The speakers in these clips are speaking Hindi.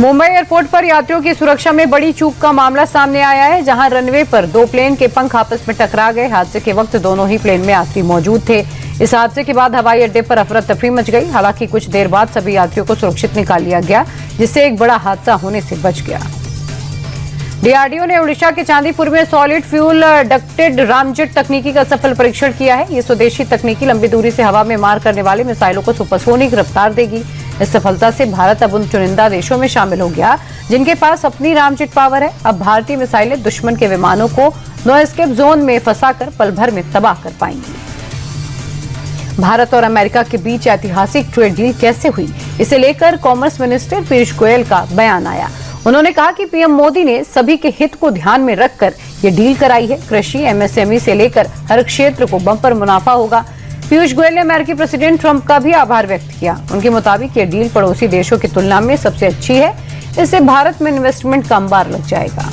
मुंबई एयरपोर्ट पर यात्रियों की सुरक्षा में बड़ी चूक का मामला सामने आया है, जहां रनवे पर दो प्लेन के पंख आपस में टकरा गए। हादसे के वक्त दोनों ही प्लेन में यात्री मौजूद थे। इस हादसे के बाद हवाई अड्डे पर अफरा तफरी मच गई। हालांकि कुछ देर बाद सभी यात्रियों को सुरक्षित निकाल लिया गया, जिससे एक बड़ा हादसा होने से बच गया। डीआरडीओ ने ओडिशा के चांदीपुर में सॉलिड फ्यूल डक्टेड रामजेट तकनीकी का सफल परीक्षण किया है। ये स्वदेशी तकनीकी लंबी दूरी से हवा में मार करने वाले मिसाइलों को सुपरसोनिक रफ्तार देगी। इस सफलता से भारत अब उन चुनिंदा देशों में शामिल हो गया जिनके पास अपनी रामजेट पावर है। अब भारतीय मिसाइलें दुश्मन के विमानों को नो एस्केप जोन में फंसाकर पल भर में तबाह कर पाएंगी। भारत और अमेरिका के बीच ऐतिहासिक ट्रेड डील कैसे हुई, इसे लेकर कॉमर्स मिनिस्टर पीयूष गोयल का बयान आया। उन्होंने कहा कि पीएम मोदी ने सभी के हित को ध्यान में रखकर ये डील कराई है। कृषि, एमएसएमई से लेकर हर क्षेत्र को बम्पर मुनाफा होगा। पीयूष गोयल ने अमेरिकी प्रेसिडेंट ट्रंप का भी आभार व्यक्त किया। उनके मुताबिक ये डील पड़ोसी देशों की तुलना में सबसे अच्छी है। इससे भारत में इन्वेस्टमेंट का अंबार लग जाएगा।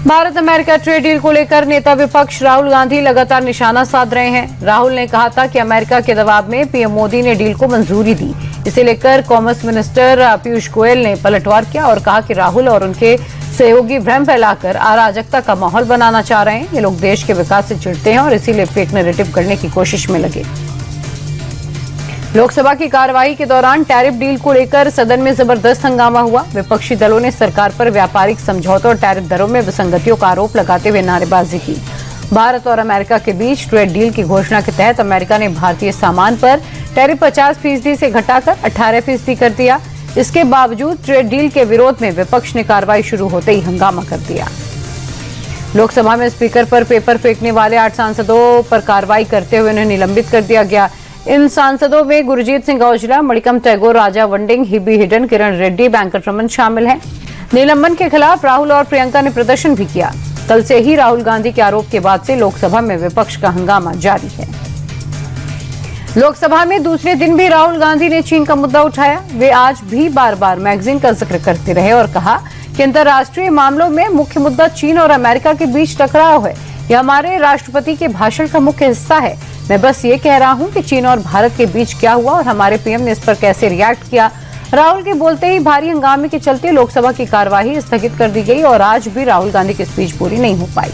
भारत अमेरिका ट्रेड डील को लेकर नेता विपक्ष राहुल गांधी लगातार निशाना साध रहे हैं। राहुल ने कहा था कि अमेरिका के दबाव में पीएम मोदी ने डील को मंजूरी दी। इसे लेकर कॉमर्स मिनिस्टर पीयूष गोयल ने पलटवार किया और कहा कि राहुल और उनके सहयोगी भ्रम फैलाकर अराजकता का माहौल बनाना चाह रहे हैं। ये लोग देश के विकास से चिढ़ते हैं और इसीलिए फेक नैरेटिव करने की कोशिश में लगे। लोकसभा की कार्यवाही के दौरान टैरिफ डील को लेकर सदन में जबरदस्त हंगामा हुआ। विपक्षी दलों ने सरकार पर व्यापारिक समझौतों और टैरिफ दरों में विसंगतियों का आरोप लगाते हुए नारेबाजी की। भारत और अमेरिका के बीच ट्रेड डील की घोषणा के तहत अमेरिका ने भारतीय सामान पर टैरिफ 50% से घटाकर 18% कर दिया। इसके बावजूद ट्रेड डील के विरोध में विपक्ष ने कार्रवाई शुरू होते ही हंगामा कर दिया। लोकसभा में स्पीकर पर पेपर फेंकने वाले 8 सांसदों पर कार्रवाई करते हुए उन्हें निलंबित कर दिया गया। इन सांसदों में गुरजीत सिंह औजला, मणिकम टैगोर, राजा वंडिंग, हिबी हिडन, किरण रेड्डी, वेंकटरमन शामिल हैं। निलंबन के खिलाफ राहुल और प्रियंका ने प्रदर्शन भी किया। कल से ही राहुल गांधी के आरोप के बाद से लोकसभा में विपक्ष का हंगामा जारी है। लोकसभा में दूसरे दिन भी राहुल गांधी ने चीन का मुद्दा उठाया। वे आज भी बार बार मैगजीन का जिक्र करते रहे और कहा कि अंतर्राष्ट्रीय मामलों में मुख्य मुद्दा चीन और अमेरिका के बीच टकराव है। यह हमारे राष्ट्रपति के भाषण का मुख्य हिस्सा है। मैं बस ये कह रहा हूं कि चीन और भारत के बीच क्या हुआ और हमारे पीएम ने इस पर कैसे रिएक्ट किया। राहुल के बोलते ही भारी हंगामे के चलते लोकसभा की कार्यवाही स्थगित कर दी गई और आज भी राहुल गांधी की स्पीच पूरी नहीं हो पाई।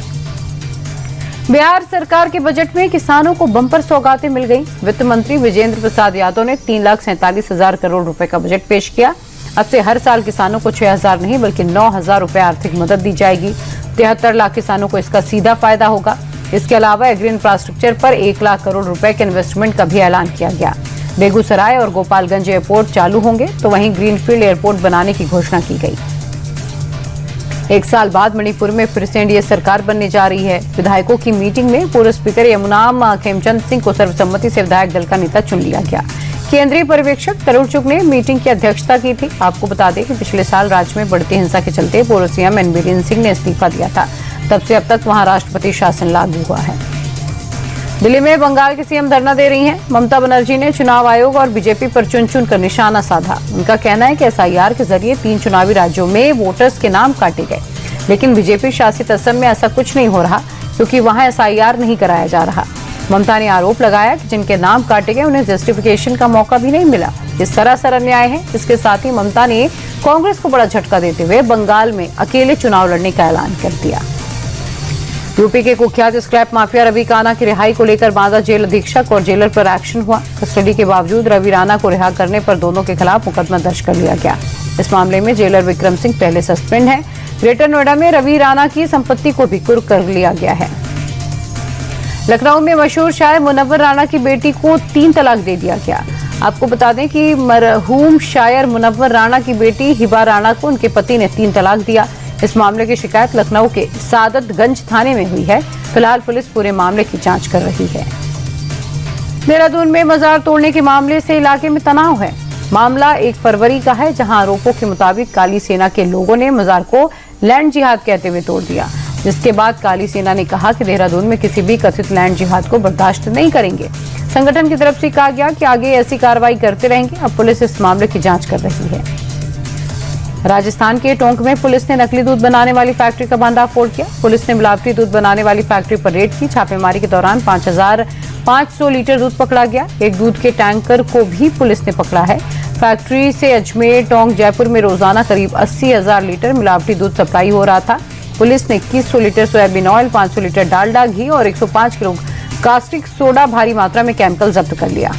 बिहार सरकार के बजट में किसानों को बम्पर सौगातें मिल गई। वित्त मंत्री विजेंद्र प्रसाद यादव ने 3,47,000 करोड़ रुपए का बजट पेश किया। अब से हर साल किसानों को 6,000 नहीं बल्कि 9,000 रुपए आर्थिक मदद दी जाएगी। 73 लाख किसानों को इसका सीधा फायदा होगा। इसके अलावा एग्री इंफ्रास्ट्रक्चर पर 1 लाख करोड़ रुपए के इन्वेस्टमेंट का भी ऐलान किया गया। बेगूसराय और गोपालगंज एयरपोर्ट चालू होंगे तो वहीं ग्रीनफील्ड एयरपोर्ट बनाने की घोषणा की गई। 1 साल बाद मणिपुर में फिर से एनडीए सरकार बनने जा रही है। विधायकों की मीटिंग में पूर्व स्पीकर यमुनाम खेमचंद सिंह को सर्वसम्मति से विधायक दल का नेता चुन लिया गया। केंद्रीय पर्यवेक्षक तरुण चुग ने मीटिंग की अध्यक्षता की थी। आपको बता दें कि पिछले साल राज्य में बढ़ती हिंसा के चलते पूर्व सीएम एन बीरेन सिंह ने इस्तीफा दिया था। तब से अब तक वहां राष्ट्रपति शासन लागू हुआ है। दिल्ली में बंगाल की सीएम धरना दे रही हैं। ममता बनर्जी ने चुनाव आयोग और बीजेपी पर चुन चुन कर निशाना साधा। उनका कहना है कि एसआईआर के जरिए 3 चुनावी राज्यों में वोटर्स के नाम काटे गए, लेकिन बीजेपी शासित असम में ऐसा कुछ नहीं हो रहा क्योंकि वहां एसआईआर नहीं कराया जा रहा। ममता ने आरोप लगाया कि जिनके नाम काटे गए उन्हें जस्टिफिकेशन का मौका भी नहीं मिला। ये सरासर अन्याय है। इसके साथ ही ममता ने कांग्रेस को बड़ा झटका देते हुए बंगाल में अकेले चुनाव लड़ने का ऐलान कर दिया। यूपी के कुख्यात स्क्रैप माफिया रवि राणा की रिहाई को लेकर बांदा जेल अधीक्षक और जेलर पर एक्शन हुआ। कस्टडी के बावजूद रवि राणा को रिहा करने पर दोनों के खिलाफ मुकदमा दर्ज कर लिया गया। इस मामले में जेलर विक्रम सिंह पहले सस्पेंड है। ग्रेटर नोएडा में रवि राणा की संपत्ति को भी कुर्क कर लिया गया है। लखनऊ में मशहूर शायर मुनव्वर राणा की बेटी को 3 तलाक दे दिया गया। आपको बता दें कि मरहूम शायर मुनव्वर राणा की बेटी हिबा राणा को उनके पति ने 3 तलाक दिया। इस मामले की शिकायत लखनऊ के सादतगंज थाने में हुई है। फिलहाल पुलिस पूरे मामले की जांच कर रही है। देहरादून में मजार तोड़ने के मामले से इलाके में तनाव है। मामला 1 फरवरी का है, जहां आरोपों के मुताबिक काली सेना के लोगों ने मजार को लैंड जिहाद कहते हुए तोड़ दिया, जिसके बाद काली सेना ने कहा कि देहरादून में किसी भी कथित लैंड जिहाद को बर्दाश्त नहीं करेंगे। संगठन की तरफ से कहा गया कि आगे ऐसी कार्रवाई करते रहेंगे। अब पुलिस इस मामले की जांच कर रही है। राजस्थान के टोंक में पुलिस ने नकली दूध बनाने वाली फैक्ट्री का भंडाफोड़ किया। पुलिस ने मिलावटी दूध बनाने वाली फैक्ट्री पर रेड की। छापेमारी के दौरान 5,500 लीटर दूध पकड़ा गया। एक दूध के टैंकर को भी पुलिस ने पकड़ा है। फैक्ट्री से अजमेर, टोंक, जयपुर में रोजाना करीब 80,000 लीटर मिलावटी दूध सप्लाई हो रहा था। पुलिस ने 2100 litre soybean oil, 500 litre Dalda घी और 105 किलो कास्टिक सोडा भारी मात्रा में केमिकल जब्त कर लिया।